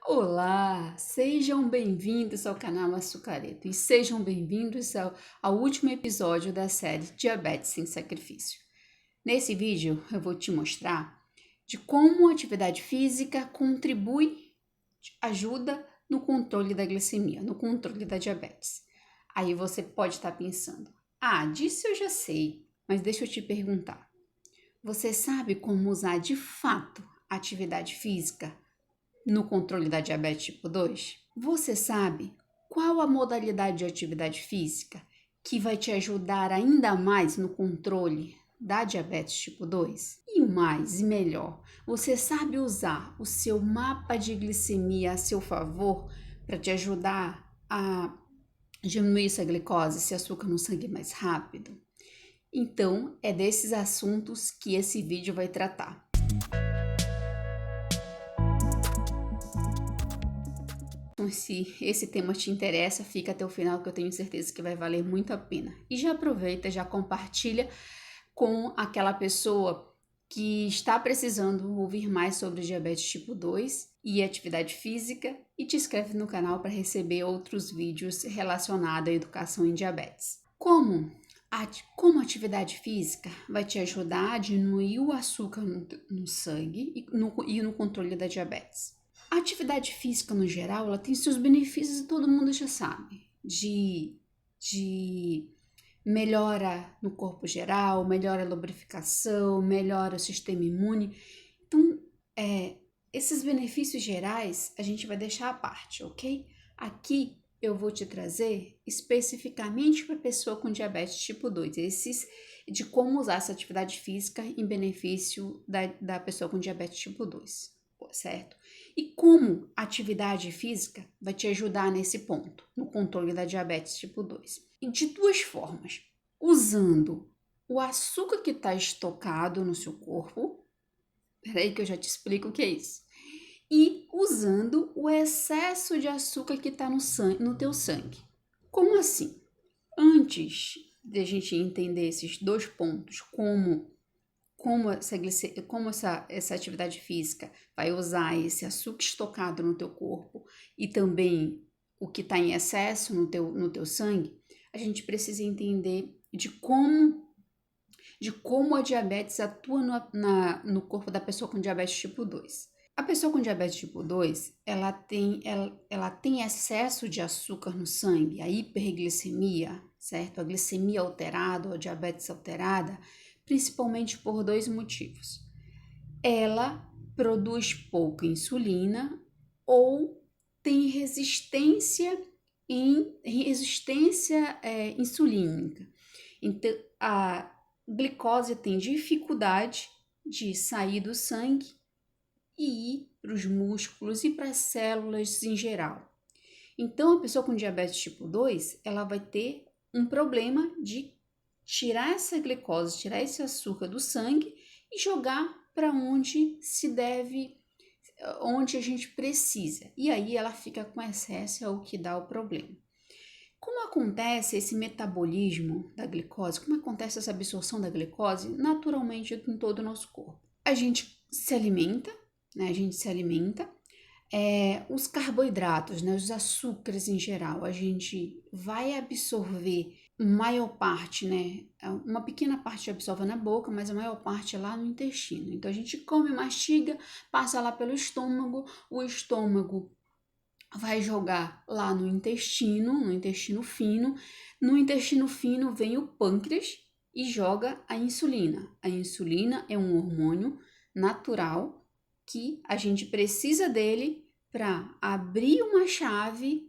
Olá, sejam bem-vindos ao canal Açucareto e sejam bem-vindos ao último episódio da série Diabetes sem Sacrifício. Nesse vídeo eu vou te mostrar de como a atividade física ajuda no controle da glicemia, no controle da diabetes. Aí você pode estar pensando, disso eu já sei, mas deixa eu te perguntar, você sabe como usar de fato a atividade física no controle da diabetes tipo 2? Você sabe qual a modalidade de atividade física que vai te ajudar ainda mais no controle da diabetes tipo 2? E mais e melhor, você sabe usar o seu mapa de glicemia a seu favor para te ajudar a diminuir essa glicose, esse açúcar no sangue mais rápido? Então, é desses assuntos que esse vídeo vai tratar. Então, se esse tema te interessa, fica até o final que eu tenho certeza que vai valer muito a pena. E já aproveita, já compartilha com aquela pessoa que está precisando ouvir mais sobre diabetes tipo 2 e atividade física e te inscreve no canal para receber outros vídeos relacionados à educação em diabetes. Como a atividade física vai te ajudar a diminuir o açúcar no sangue e no controle da diabetes? A atividade física, no geral, ela tem seus benefícios e todo mundo já sabe. De melhora no corpo geral, melhora a lubrificação, melhora o sistema imune. Então, esses benefícios gerais a gente vai deixar à parte, ok? Aqui eu vou te trazer especificamente para pessoa com diabetes tipo 2, de como usar essa atividade física em benefício da pessoa com diabetes tipo 2, certo? E como a atividade física vai te ajudar nesse ponto, no controle da diabetes tipo 2? E de duas formas, usando o açúcar que está estocado no seu corpo, peraí que eu já te explico o que é isso, e usando o excesso de açúcar que está no teu sangue. Como assim? Antes de a gente entender esses dois pontos, como essa atividade física vai usar esse açúcar estocado no teu corpo e também o que está em excesso no teu sangue, a gente precisa entender de como a diabetes atua no corpo da pessoa com diabetes tipo 2. A pessoa com diabetes tipo 2, ela tem excesso de açúcar no sangue, a hiperglicemia, certo? A glicemia alterada ou a diabetes alterada, principalmente por dois motivos. Ela produz pouca insulina ou tem resistência insulínica. Então, a glicose tem dificuldade de sair do sangue e ir para os músculos e para as células em geral. Então, a pessoa com diabetes tipo 2, ela vai ter um problema de tirar essa glicose, tirar esse açúcar do sangue e jogar para onde se deve, onde a gente precisa. E aí ela fica com excesso, é o que dá o problema. Como acontece esse metabolismo da glicose? Como acontece essa absorção da glicose naturalmente em todo o nosso corpo? A gente se alimenta, né? Os carboidratos, né? Os açúcares em geral, a gente vai absorver maior parte, né? Uma pequena parte absorve na boca, mas a maior parte é lá no intestino. Então a gente come, mastiga, passa lá pelo estômago, o estômago vai jogar lá no intestino fino. No intestino fino vem o pâncreas e joga a insulina. A insulina é um hormônio natural que a gente precisa dele para abrir uma chave,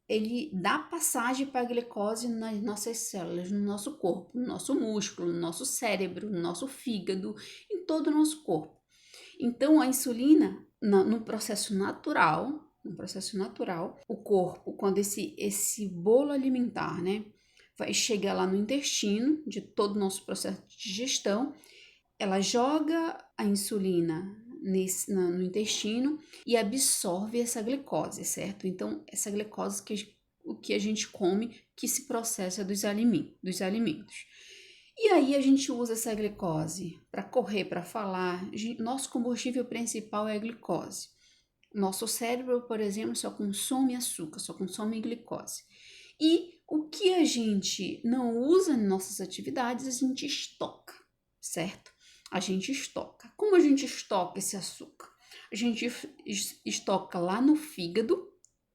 ele dá passagem para a glicose nas nossas células, no nosso corpo, no nosso músculo, no nosso cérebro, no nosso fígado, em todo o nosso corpo. Então, a insulina, no processo natural, o corpo, quando esse bolo alimentar, né, vai chegar lá no intestino, de todo o nosso processo de digestão, ela joga a insulina no intestino e absorve essa glicose, certo? Então, essa glicose o que a gente come, que se processa dos alimentos. E aí a gente usa essa glicose para correr, para falar. Nosso combustível principal é a glicose. Nosso cérebro, por exemplo, só consome açúcar, só consome glicose. E o que a gente não usa em nossas atividades, a gente estoca, certo? A gente estoca. Como a gente estoca esse açúcar? A gente estoca lá no fígado,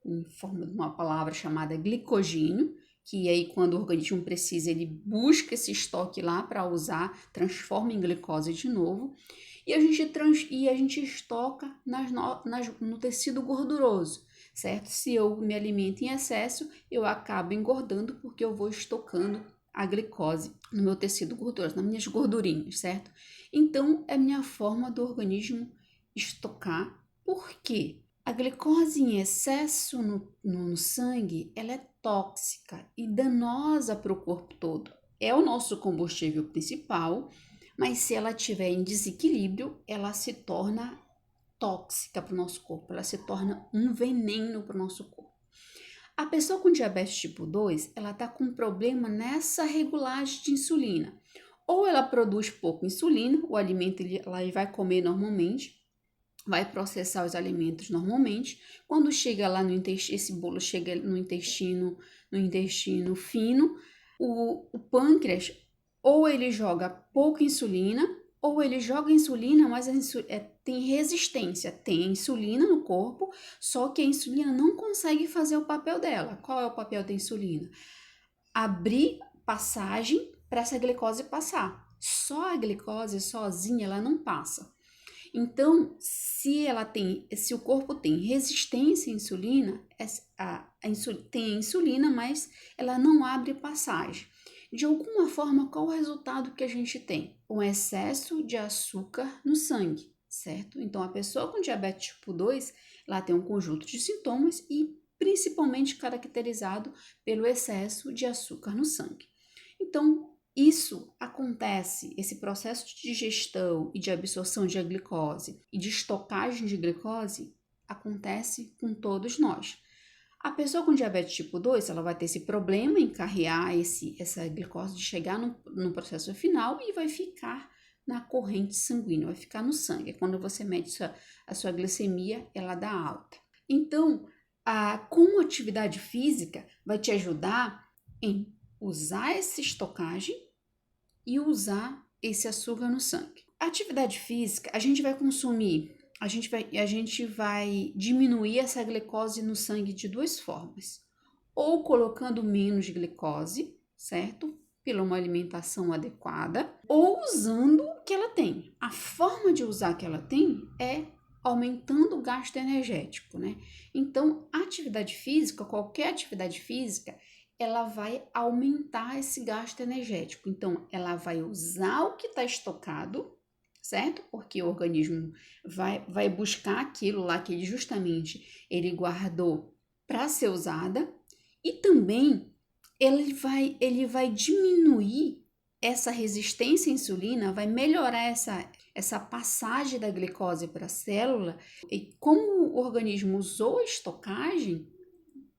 em forma de uma palavra chamada glicogênio, que aí quando o organismo precisa, ele busca esse estoque lá para usar, transforma em glicose de novo, e a gente estoca no tecido gorduroso, certo? Se eu me alimento em excesso, eu acabo engordando porque eu vou estocando a glicose no meu tecido gorduroso, nas minhas gordurinhas, certo? Então, é a minha forma do organismo estocar. Por quê? A glicose em excesso no sangue, ela é tóxica e danosa para o corpo todo. É o nosso combustível principal, mas se ela estiver em desequilíbrio, ela se torna tóxica para o nosso corpo, ela se torna um veneno para o nosso corpo. A pessoa com diabetes tipo 2, ela está com problema nessa regulagem de insulina. Ou ela produz pouco insulina, o alimento ela vai comer normalmente, vai processar os alimentos normalmente. Quando chega lá no intestino, esse bolo chega no intestino fino, o pâncreas ou ele joga pouca insulina, ou ele joga insulina, mas tem resistência, tem insulina no corpo, só que a insulina não consegue fazer o papel dela. Qual é o papel da insulina? Abrir passagem para essa glicose passar. Só a glicose sozinha ela não passa. Então, se o corpo tem resistência à insulina, tem a insulina, mas ela não abre passagem. De alguma forma, qual o resultado que a gente tem? Um excesso de açúcar no sangue, certo? Então, a pessoa com diabetes tipo 2, ela tem um conjunto de sintomas e principalmente caracterizado pelo excesso de açúcar no sangue. Então, isso acontece, esse processo de digestão e de absorção de glicose e de estocagem de glicose acontece com todos nós. A pessoa com diabetes tipo 2, ela vai ter esse problema em carrear essa glicose de chegar no processo final e vai ficar na corrente sanguínea, vai ficar no sangue. Quando você mede a sua glicemia, ela dá alta. Então, como atividade física vai te ajudar em usar essa estocagem e usar esse açúcar no sangue. A atividade física, a gente vai consumir, a gente vai diminuir essa glicose no sangue de duas formas. Ou colocando menos glicose, certo? Pela uma alimentação adequada, ou usando o que ela tem. A forma de usar que ela tem é aumentando o gasto energético, né? Então, a atividade física, qualquer atividade física, ela vai aumentar esse gasto energético. Então, ela vai usar o que está estocado, certo? Porque o organismo vai buscar aquilo lá que ele guardou para ser usada, e também ele vai diminuir essa resistência à insulina, vai melhorar essa passagem da glicose para a célula, e como o organismo usou a estocagem,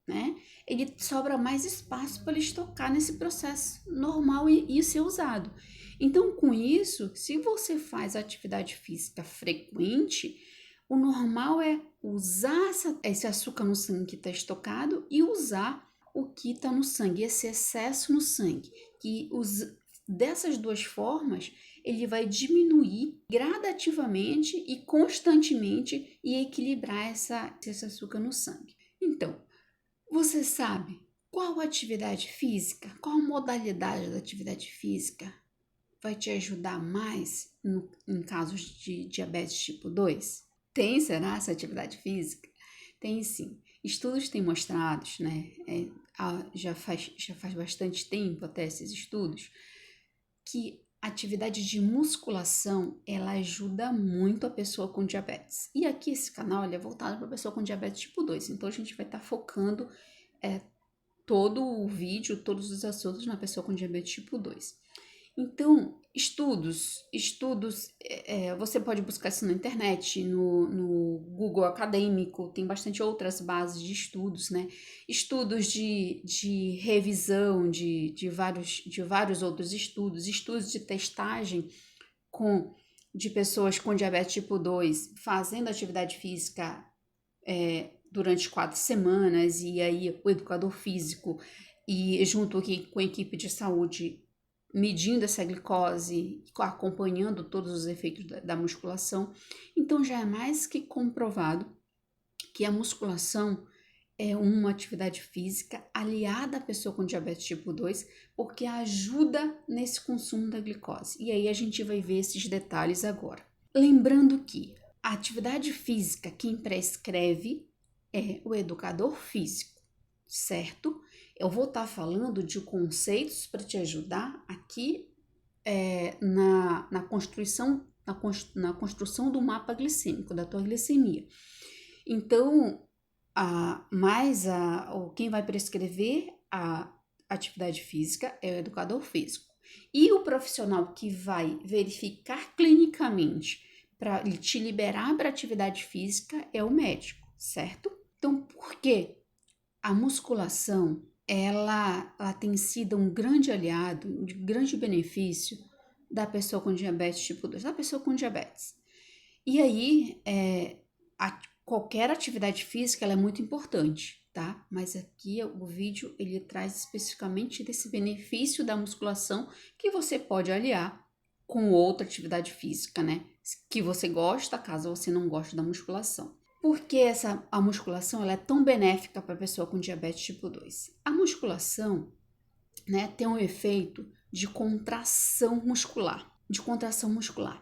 né? Ele sobra mais espaço para ele estocar nesse processo normal e ser usado. Então, com isso, se você faz atividade física frequente, o normal é usar esse açúcar no sangue que está estocado e usar o que está no sangue, esse excesso no sangue. Dessas duas formas, ele vai diminuir gradativamente e constantemente e equilibrar esse açúcar no sangue. Então, você sabe qual atividade física, qual modalidade da atividade física vai te ajudar mais em casos de diabetes tipo 2? Tem, será, essa atividade física? Tem sim. Estudos têm mostrado, né? Já faz bastante tempo até esses estudos, que a atividade de musculação, ela ajuda muito a pessoa com diabetes. E aqui esse canal é voltado para a pessoa com diabetes tipo 2, então a gente vai estar focando todo o vídeo, todos os assuntos na pessoa com diabetes tipo 2. Então, Você pode buscar isso na internet, no Google Acadêmico, tem bastante outras bases de estudos, né? Estudos de revisão de vários outros estudos de testagem de pessoas com diabetes tipo 2 fazendo atividade física durante 4 semanas, e aí o educador físico e junto aqui com a equipe de saúde medindo essa glicose, acompanhando todos os efeitos da musculação. Então já é mais que comprovado que a musculação é uma atividade física aliada à pessoa com diabetes tipo 2, porque ajuda nesse consumo da glicose. E aí a gente vai ver esses detalhes agora. Lembrando que a atividade física, quem prescreve é o educador físico, certo? Eu vou estar falando de conceitos para te ajudar aqui na construção do mapa glicêmico, da tua glicemia. Então, quem vai prescrever a atividade física é o educador físico. E o profissional que vai verificar clinicamente para te liberar para atividade física é o médico, certo? Então, por que a musculação ela tem sido um grande aliado, um grande benefício da pessoa com diabetes tipo 2, da pessoa com diabetes? E aí, qualquer atividade física ela é muito importante, tá? Mas aqui o vídeo ele traz especificamente desse benefício da musculação que você pode aliar com outra atividade física, né? Que você gosta, caso você não goste da musculação. Por que a musculação ela é tão benéfica para a pessoa com diabetes tipo 2? A musculação, né, tem um efeito de contração muscular.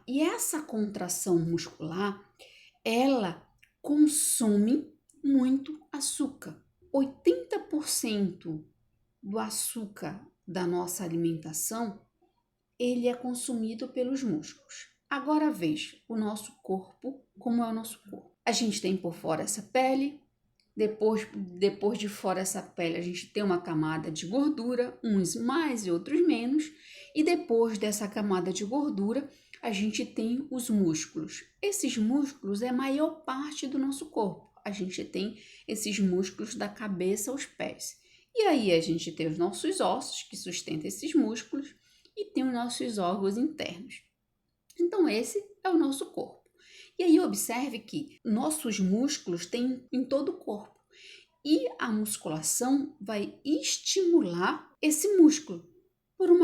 E essa contração muscular, ela consome muito açúcar. 80% do açúcar da nossa alimentação, ele é consumido pelos músculos. Agora veja o nosso corpo, como é o nosso corpo. A gente tem por fora essa pele, depois de fora essa pele a gente tem uma camada de gordura, uns mais e outros menos, e depois dessa camada de gordura a gente tem os músculos. Esses músculos é a maior parte do nosso corpo. A gente tem esses músculos da cabeça aos pés. E aí a gente tem os nossos ossos que sustentam esses músculos e tem os nossos órgãos internos. Então esse é o nosso corpo. E aí observe que nossos músculos têm em todo o corpo. E a musculação vai estimular esse músculo por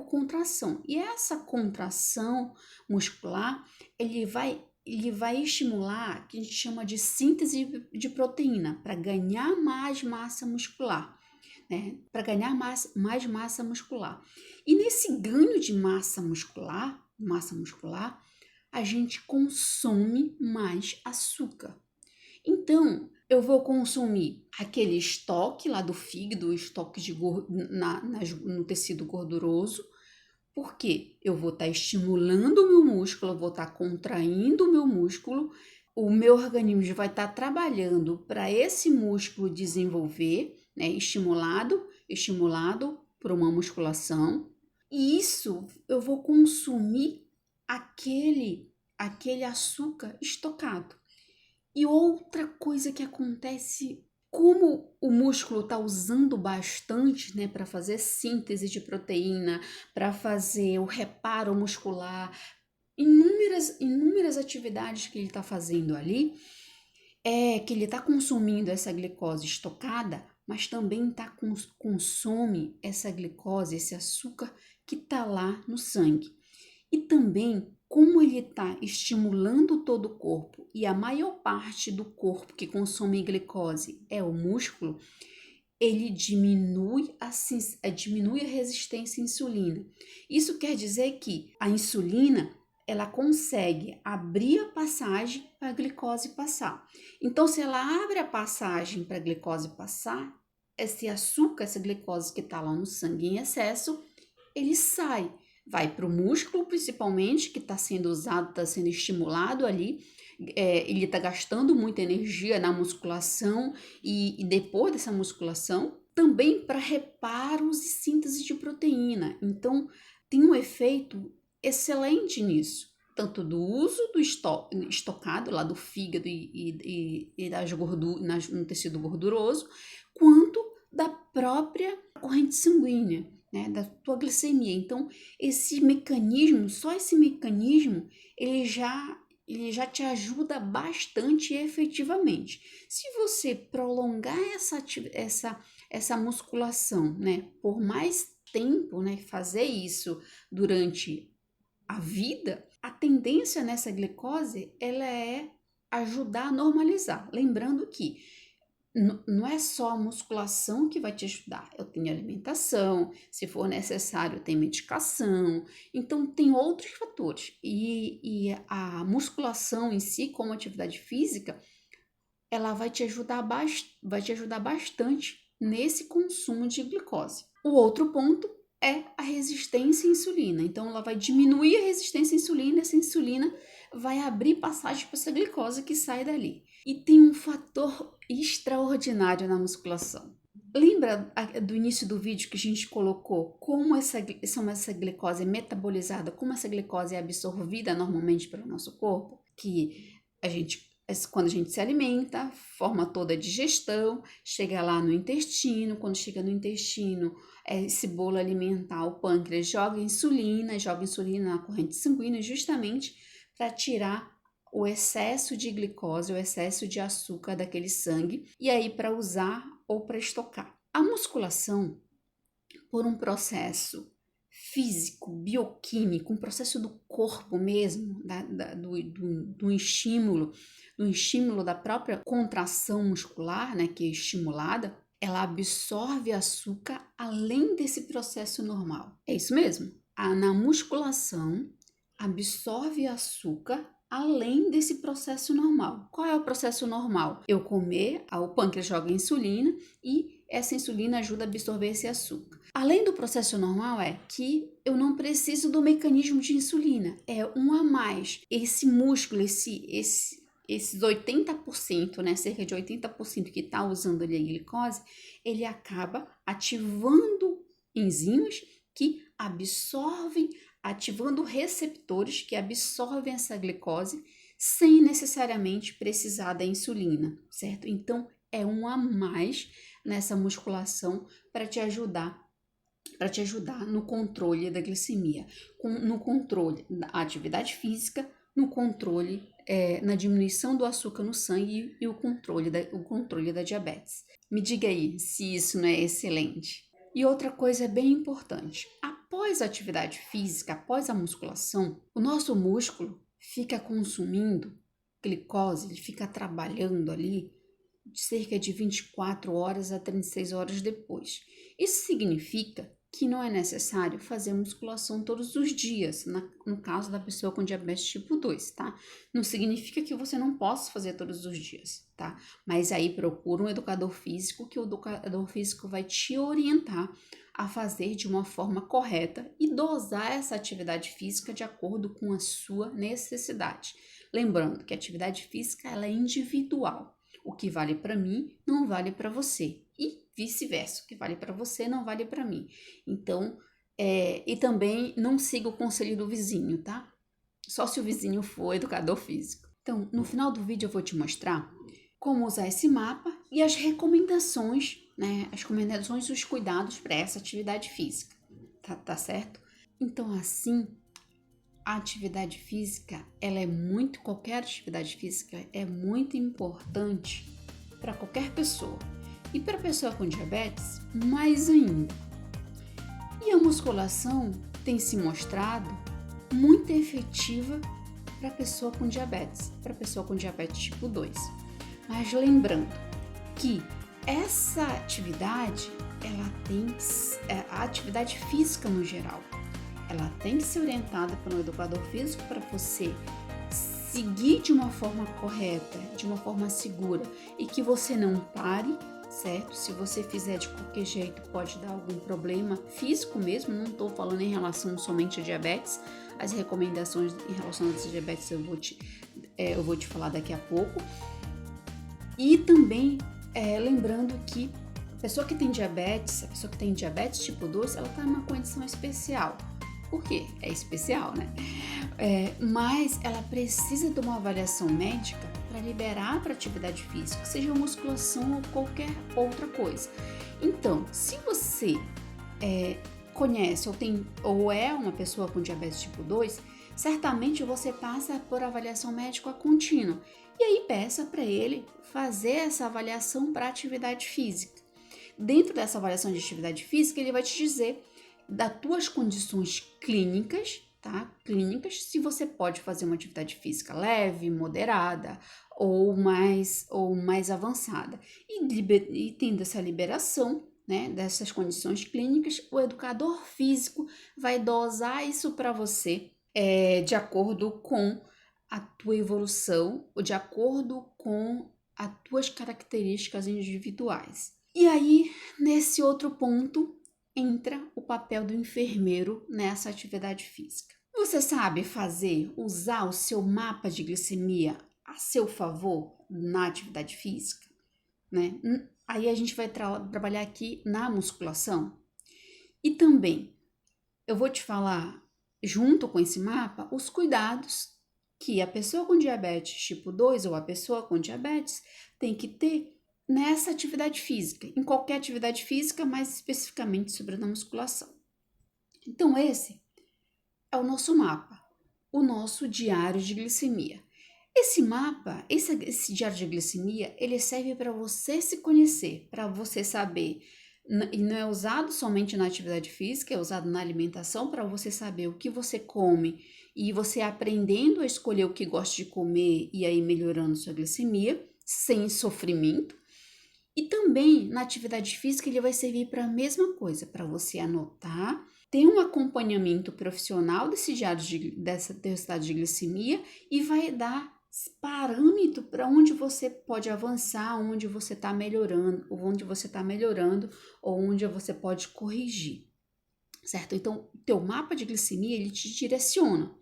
contração. E essa contração muscular, ele vai estimular, que a gente chama de síntese de proteína, para ganhar mais massa muscular, né? Para ganhar mais massa muscular. E nesse ganho de massa muscular, a gente consome mais açúcar. Então, eu vou consumir aquele estoque lá do fígado, estoque no tecido gorduroso, porque eu vou estar estimulando o meu músculo, eu vou estar contraindo o meu músculo, o meu organismo vai estar trabalhando para esse músculo desenvolver, né, estimulado por uma musculação, e isso eu vou consumir aquele açúcar estocado. E outra coisa que acontece, como o músculo está usando bastante, né, para fazer síntese de proteína, para fazer o reparo muscular, inúmeras atividades que ele está fazendo ali, é que ele está consumindo essa glicose estocada, mas também consome essa glicose, esse açúcar que está lá no sangue. E também, como ele está estimulando todo o corpo e a maior parte do corpo que consome glicose é o músculo, ele diminui a resistência à insulina. Isso quer dizer que a insulina ela consegue abrir a passagem para a glicose passar. Então, se ela abre a passagem para a glicose passar, esse açúcar, essa glicose que está lá no sangue em excesso, ele sai. Vai para o músculo, principalmente, que está sendo usado, está sendo estimulado ali. Ele está gastando muita energia na musculação e depois dessa musculação, também para reparos e síntese de proteína. Então, tem um efeito excelente nisso, tanto do uso do estocado lá do fígado e das gorduras, no tecido gorduroso, quanto da própria corrente sanguínea, né, da tua glicemia. Então, esse mecanismo, só esse mecanismo, ele já te ajuda bastante efetivamente. Se você prolongar essa musculação, né, por mais tempo, né, fazer isso durante a vida, a tendência nessa glicose, ela é ajudar a normalizar. Lembrando que não é só a musculação que vai te ajudar. Eu tenho alimentação, se for necessário, tem medicação. Então, tem outros fatores. E a musculação em si, como atividade física, ela vai te ajudar bastante nesse consumo de glicose. O outro ponto é a resistência à insulina. Então, ela vai diminuir a resistência à insulina, essa insulina vai abrir passagem para essa glicose que sai dali. E tem um fator extraordinário na musculação. Lembra do início do vídeo que a gente colocou como essa glicose é metabolizada, como essa glicose é absorvida normalmente pelo nosso corpo? Que quando a gente se alimenta, forma toda a digestão, chega lá no intestino, quando chega no intestino, esse bolo alimentar, o pâncreas joga insulina na corrente sanguínea justamente para tirar o excesso de glicose, o excesso de açúcar daquele sangue, e aí para usar ou para estocar. A musculação, por um processo físico, bioquímico, um processo do corpo mesmo, do estímulo da própria contração muscular, né, que é estimulada, ela absorve açúcar além desse processo normal. É isso mesmo. Na musculação, absorve açúcar além desse processo normal. Qual é o processo normal? Eu comer, o pâncreas joga insulina e essa insulina ajuda a absorver esse açúcar. Além do processo normal é que eu não preciso do mecanismo de insulina, é um a mais. Esse músculo, esses 80%, né, cerca de 80% que está usando ali a glicose, ele acaba ativando enzimas que absorvem, ativando receptores que absorvem essa glicose sem necessariamente precisar da insulina, certo? Então, é um a mais nessa musculação para te ajudar no controle da glicemia, no controle da atividade física, no controle, na diminuição do açúcar no sangue e o controle da diabetes. Me diga aí se isso não é excelente. E outra coisa bem importante, após a atividade física, após a musculação, o nosso músculo fica consumindo glicose, ele fica trabalhando ali de cerca de 24 horas a 36 horas depois. Isso significa que não é necessário fazer musculação todos os dias, no caso da pessoa com diabetes tipo 2, tá? Não significa que você não possa fazer todos os dias, tá? Mas aí procura um educador físico, que o educador físico vai te orientar a fazer de uma forma correta e dosar essa atividade física de acordo com a sua necessidade. Lembrando que a atividade física ela é individual. O que vale para mim não vale para você. E vice-versa, o que vale para você não vale para mim. Então, e também não siga o conselho do vizinho, tá? Só se o vizinho for educador físico. Então, no final do vídeo eu vou te mostrar como usar esse mapa e as recomendações, né? As recomendações e os cuidados para essa atividade física, tá certo? Então, assim, a atividade física, qualquer atividade física é muito importante para qualquer pessoa. E para pessoa com diabetes, mais ainda. E a musculação tem se mostrado muito efetiva para pessoa com diabetes tipo 2. Mas lembrando que essa atividade, a atividade física no geral, ela tem que ser orientada pelo educador físico para você seguir de uma forma correta, de uma forma segura e que você não pare, certo? Se você fizer de qualquer jeito, pode dar algum problema físico mesmo, não estou falando em relação somente a diabetes, as recomendações em relação a diabetes eu vou te falar daqui a pouco. E também lembrando que a pessoa que tem diabetes tipo 2, ela está numa condição especial. porque é especial, né? Mas ela precisa de uma avaliação médica para liberar para atividade física, seja musculação ou qualquer outra coisa. Então, se você conhece ou é uma pessoa com diabetes tipo 2, certamente você passa por avaliação médica contínua. E aí peça para ele fazer essa avaliação para atividade física. Dentro dessa avaliação de atividade física, ele vai te dizer das tuas condições clínicas, tá? Clínicas, se você pode fazer uma atividade física leve, moderada ou mais avançada. E tendo essa liberação, né, dessas condições clínicas, o educador físico vai dosar isso para você de acordo com a tua evolução, ou de acordo com as tuas características individuais. E aí, nesse outro ponto, entra o papel do enfermeiro nessa atividade física. Você sabe usar o seu mapa de glicemia a seu favor na atividade física, né? Aí a gente vai trabalhar aqui na musculação. E também, eu vou te falar, junto com esse mapa, os cuidados que a pessoa com diabetes tipo 2 ou a pessoa com diabetes tem que ter nessa atividade física, em qualquer atividade física, mais especificamente sobre a musculação. Então, esse é o nosso mapa, o nosso diário de glicemia. Esse mapa, esse diário de glicemia, ele serve para você se conhecer, para você saber, e não é usado somente na atividade física, é usado na alimentação, para você saber o que você come e você aprendendo a escolher o que gosta de comer e aí melhorando sua glicemia, sem sofrimento. E também na atividade física ele vai servir para a mesma coisa, para você anotar, ter um acompanhamento profissional desse diário dessa resultado de glicemia e vai dar parâmetro para onde você pode avançar, onde você está melhorando, ou onde você pode corrigir, certo? Então, o teu mapa de glicemia, ele te direciona,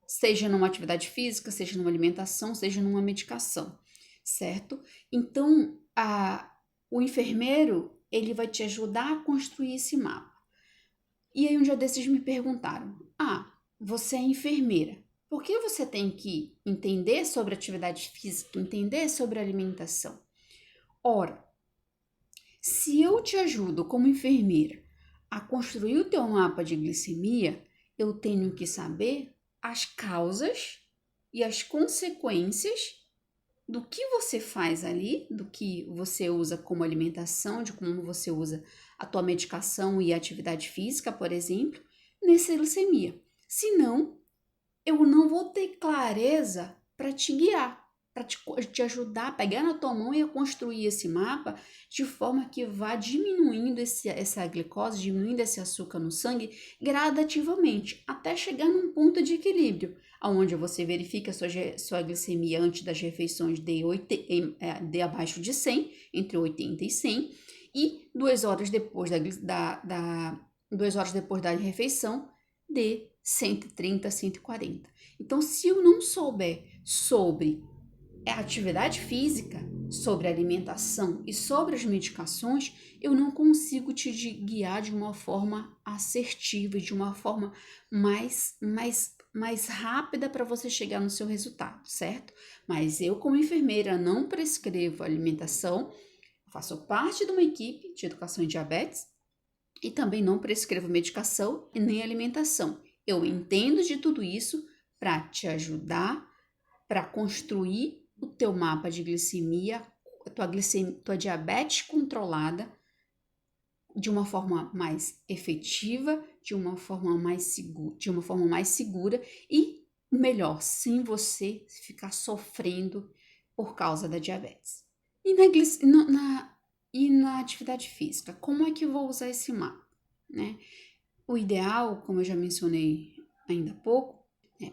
seja numa atividade física, seja numa alimentação, seja numa medicação, certo? Então, o enfermeiro, ele vai te ajudar a construir esse mapa. E aí um dia desses me perguntaram, você é enfermeira, por que você tem que entender sobre atividade física, entender sobre alimentação? Ora, se eu te ajudo como enfermeira a construir o teu mapa de glicemia, eu tenho que saber as causas e as consequências do que você faz ali, do que você usa como alimentação, de como você usa a tua medicação e atividade física, por exemplo, nessa glicemia. Senão, eu não vou ter clareza para te guiar, para te ajudar a pegar na tua mão e a construir esse mapa de forma que vá diminuindo essa glicose, diminuindo esse açúcar no sangue gradativamente, até chegar num ponto de equilíbrio, onde você verifica a sua glicemia antes das refeições de abaixo de 100, entre 80 e 100, e 2 horas depois 2 horas depois da refeição de 130 a 140. Então, se eu não souber sobre a atividade física, sobre a alimentação e sobre as medicações, eu não consigo te guiar de uma forma assertiva, de uma forma mais rápida para você chegar no seu resultado, certo? Mas eu, como enfermeira, não prescrevo alimentação, faço parte de uma equipe de educação em diabetes e também não prescrevo medicação e nem alimentação. Eu entendo de tudo isso para te ajudar, para construir o teu mapa de glicemia, tua diabetes controlada de uma forma mais efetiva, de uma forma mais segura e melhor, sem você ficar sofrendo por causa da diabetes. E na atividade física, como é que eu vou usar esse mapa, né? O ideal, como eu já mencionei ainda há pouco,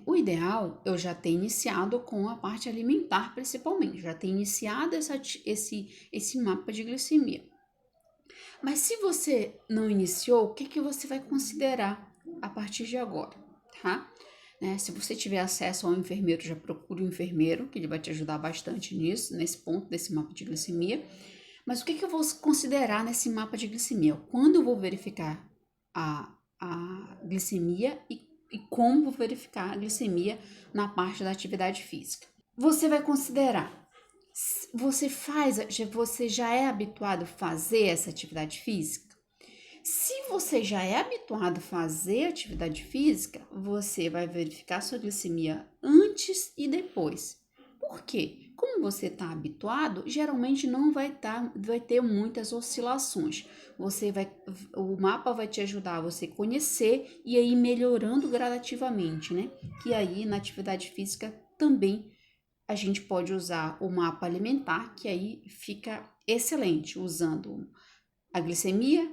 o ideal eu já ter iniciado com a parte alimentar principalmente, já ter iniciado esse mapa de glicemia. Mas se você não iniciou, o que você vai considerar a partir de agora, tá? Se você tiver acesso ao enfermeiro, já procure um enfermeiro, que ele vai te ajudar bastante nisso, nesse ponto desse mapa de glicemia. Mas o que eu vou considerar nesse mapa de glicemia? Quando eu vou verificar a a glicemia e como verificar a glicemia na parte da atividade física. Você vai considerar, você já é habituado a fazer essa atividade física? Se você já é habituado a fazer atividade física, você vai verificar sua glicemia antes e depois. Por quê? Como você está habituado, geralmente não vai ter muitas oscilações. O mapa vai te ajudar a você conhecer e aí melhorando gradativamente, né? Que aí na atividade física também a gente pode usar o mapa alimentar, que aí fica excelente, usando a glicemia,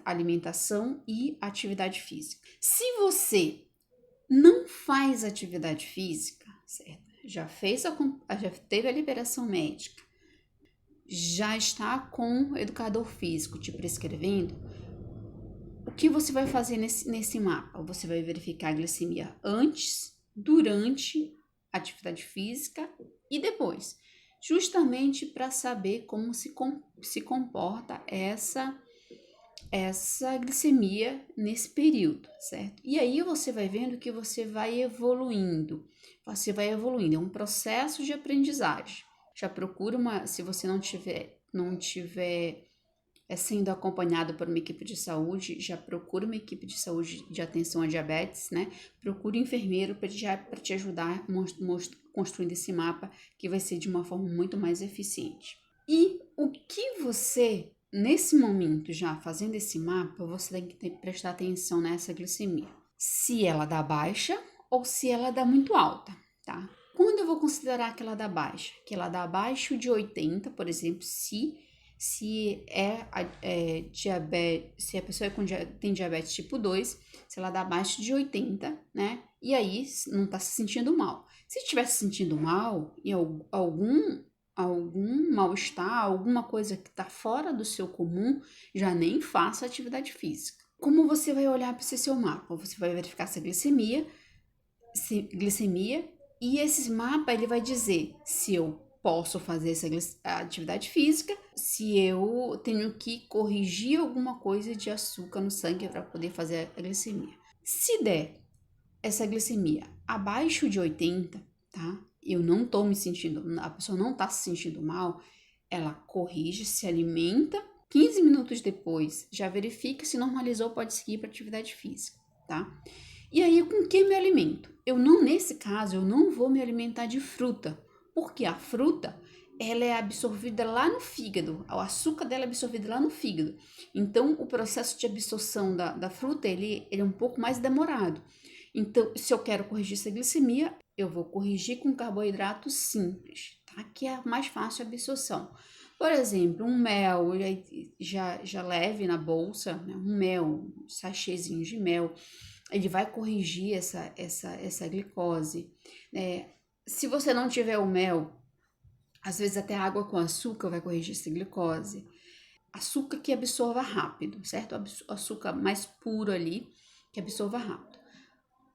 alimentação e atividade física. Se você não faz atividade física, certo? Já teve a liberação médica, já está com o educador físico te prescrevendo, o que você vai fazer nesse mapa? Você vai verificar a glicemia antes, durante a atividade física e depois, justamente para saber como se comporta essa glicemia nesse período, certo? E aí você vai vendo que você vai evoluindo, é um processo de aprendizagem. Já procura se você não tiver sendo acompanhado por uma equipe de saúde, já procura uma equipe de saúde de atenção a diabetes, né? Procura um enfermeiro para te ajudar construindo esse mapa, que vai ser de uma forma muito mais eficiente. E o que você, nesse momento, já fazendo esse mapa, você tem que prestar atenção nessa glicemia. Se ela dá baixa ou se ela dá muito alta, tá? Quando eu vou considerar que ela dá baixa? Que ela dá abaixo de 80, por exemplo, se a pessoa tem diabetes tipo 2, se ela dá abaixo de 80, né? E aí não está se sentindo mal. Se estiver se sentindo mal, e algum mal-estar, alguma coisa que está fora do seu comum, já nem faça atividade física. Como você vai olhar para esse seu mapa? Você vai verificar essa glicemia, e esse mapa ele vai dizer se eu posso fazer essa atividade física, se eu tenho que corrigir alguma coisa de açúcar no sangue para poder fazer a glicemia. Se der essa glicemia abaixo de 80, tá? Eu não tô me sentindo, a pessoa não tá se sentindo mal, ela corrige, se alimenta, 15 minutos depois já verifica se normalizou, pode seguir para atividade física, tá? E aí, com que me alimento? Nesse caso, eu não vou me alimentar de fruta, porque a fruta, ela é absorvida lá no fígado, o açúcar dela é absorvido lá no fígado. Então, o processo de absorção da fruta, ele é um pouco mais demorado. Então, se eu quero corrigir essa glicemia, eu vou corrigir com carboidrato simples, tá? Que é mais fácil a absorção. Por exemplo, um mel, já leve na bolsa, né? Um mel, sachêzinho de mel, ele vai corrigir essa glicose. Se você não tiver o mel, às vezes até água com açúcar vai corrigir essa glicose. Açúcar que absorva rápido, certo? Açúcar mais puro ali, que absorva rápido.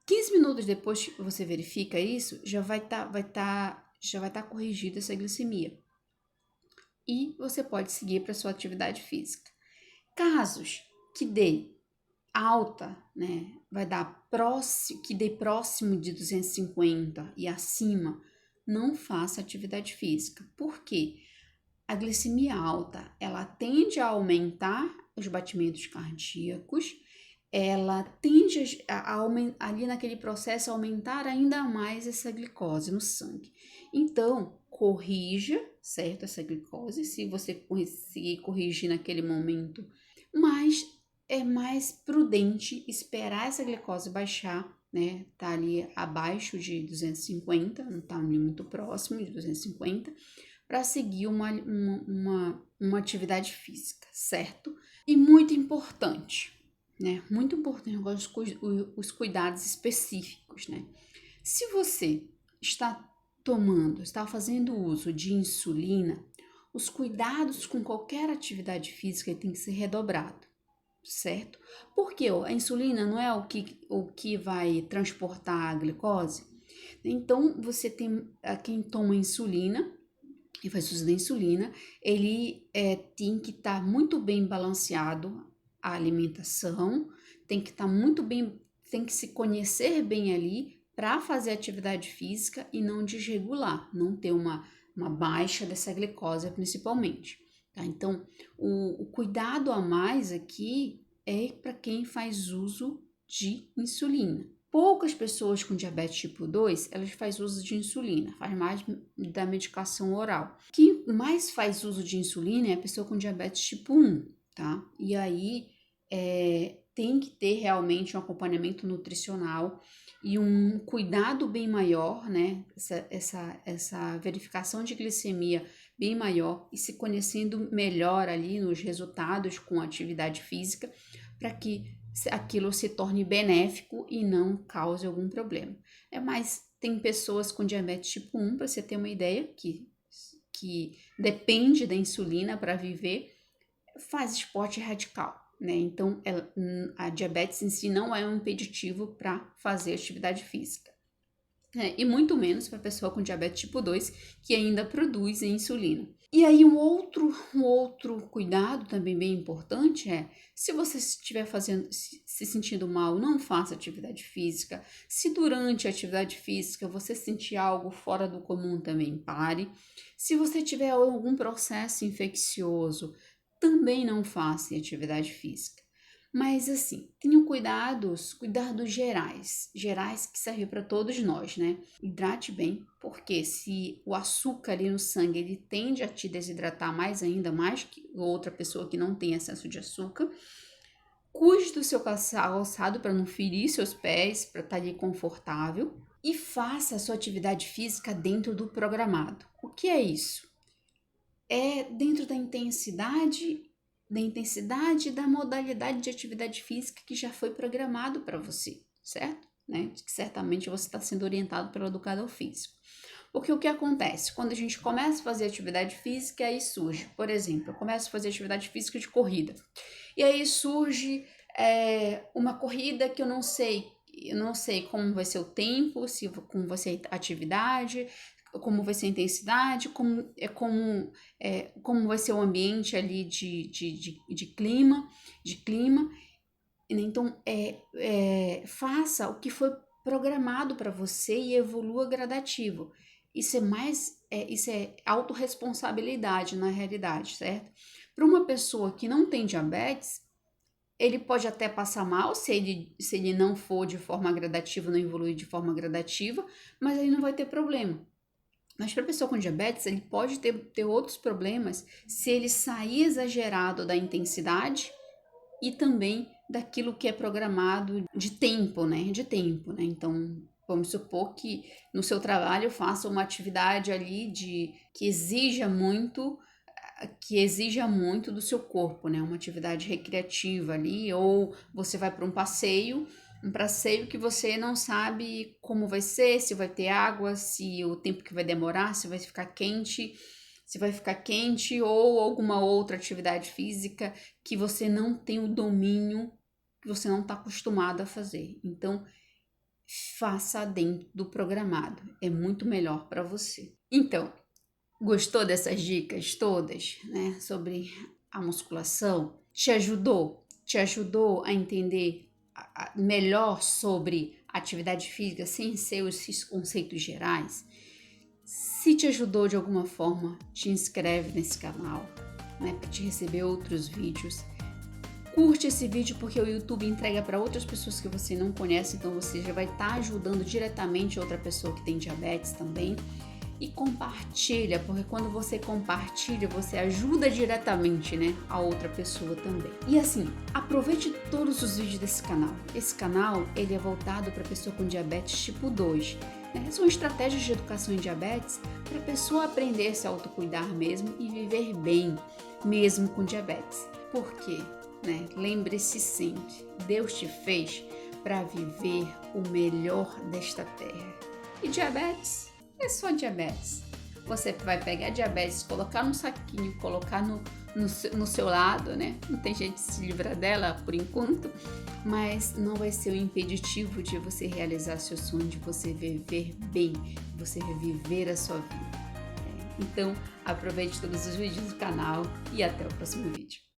15 minutos depois que você verifica isso, já vai estar corrigida essa glicemia. E você pode seguir para sua atividade física. Casos que dê alta, né, que dê próximo de 250 e acima, não faça atividade física. Por quê? A glicemia alta, ela tende a aumentar os batimentos cardíacos, ela tende ali naquele processo a aumentar ainda mais essa glicose no sangue. Então, corrija, certo, essa glicose, se você conseguir corrigir naquele momento, mas é mais prudente esperar essa glicose baixar, né, tá ali abaixo de 250, não tá muito próximo de 250, para seguir uma atividade física, certo? E muito importante, né? Muito importante os cuidados específicos, né? Se você está fazendo uso de insulina, os cuidados com qualquer atividade física tem que ser redobrado, certo? Porque a insulina não é o que vai transportar a glicose. Então, você tem quem toma insulina e faz uso da insulina, ele tem que estar muito bem balanceado a alimentação, tem que estar muito bem, tem que se conhecer bem ali para fazer atividade física e não desregular, não ter uma baixa dessa glicose principalmente. Tá? Então, o cuidado a mais aqui é para quem faz uso de insulina. Poucas pessoas com diabetes tipo 2, elas fazem uso de insulina, faz mais da medicação oral. Quem mais faz uso de insulina é a pessoa com diabetes tipo 1, tá? E aí, tem que ter realmente um acompanhamento nutricional e um cuidado bem maior, né? Essa verificação de glicemia bem maior e se conhecendo melhor ali nos resultados com atividade física para que aquilo se torne benéfico e não cause algum problema. Mas tem pessoas com diabetes tipo 1, para você ter uma ideia, que depende da insulina para viver, faz esporte radical, né? Então, a diabetes em si não é um impeditivo para fazer atividade física. E muito menos para pessoa com diabetes tipo 2, que ainda produz insulina. E aí um outro cuidado também bem importante se você estiver se sentindo mal, não faça atividade física. Se durante a atividade física você sentir algo fora do comum, também pare. Se você tiver algum processo infeccioso, também não faça atividade física. Mas assim, tenham cuidados gerais que servem para todos nós, né? Hidrate bem, porque se o açúcar ali no sangue, ele tende a te desidratar mais ainda, mais que outra pessoa que não tem excesso de açúcar. Cuide do seu calçado para não ferir seus pés, para estar ali confortável. E faça a sua atividade física dentro do programado. O que é isso? É dentro da intensidade da modalidade de atividade física que já foi programado para você, certo? Né? Que certamente você está sendo orientado pelo educador físico. Porque o que acontece? Quando a gente começa a fazer atividade física, aí surge, por exemplo, eu começo a fazer atividade física de corrida. E aí surge uma corrida que eu não sei como vai ser o tempo, como vai ser a atividade, como vai ser a intensidade, como vai ser o ambiente ali de clima. Então, faça o que foi programado para você e evolua gradativo. Isso é autorresponsabilidade na realidade, certo? Para uma pessoa que não tem diabetes, ele pode até passar mal se ele não for de forma gradativa, não evoluir de forma gradativa, mas ele não vai ter problema. Mas para a pessoa com diabetes, ele pode ter outros problemas se ele sair exagerado da intensidade e também daquilo que é programado de tempo, né? Então, vamos supor que no seu trabalho faça uma atividade ali que exija muito do seu corpo, né? Uma atividade recreativa ali, ou você vai para um passeio que você não sabe como vai ser, se vai ter água, se o tempo que vai demorar, se vai ficar quente, ou alguma outra atividade física que você não tem o domínio, que você não está acostumado a fazer. Então, faça dentro do programado, é muito melhor para você. Então, gostou dessas dicas todas, né, sobre a musculação? Te ajudou a entender melhor sobre atividade física sem ser esses conceitos gerais? Se te ajudou de alguma forma, te inscreve nesse canal, né, para te receber outros vídeos. Curte esse vídeo porque o YouTube entrega para outras pessoas que você não conhece, então você já vai estar ajudando diretamente outra pessoa que tem diabetes também. E compartilha, porque quando você compartilha, você ajuda diretamente, né, a outra pessoa também. E assim, aproveite todos os vídeos desse canal. Esse canal, ele é voltado para pessoa com diabetes tipo 2. Né? São estratégias de educação em diabetes para a pessoa aprender a se autocuidar mesmo e viver bem, mesmo com diabetes. Por quê? Né? Lembre-se sempre, Deus te fez para viver o melhor desta terra. E diabetes? É só diabetes. Você vai pegar diabetes, colocar num saquinho, colocar no seu lado, né? Não tem jeito de se livrar dela por enquanto, mas não vai ser o impeditivo de você realizar seu sonho, de você viver bem, de você viver a sua vida. Então, aproveite todos os vídeos do canal e até o próximo vídeo.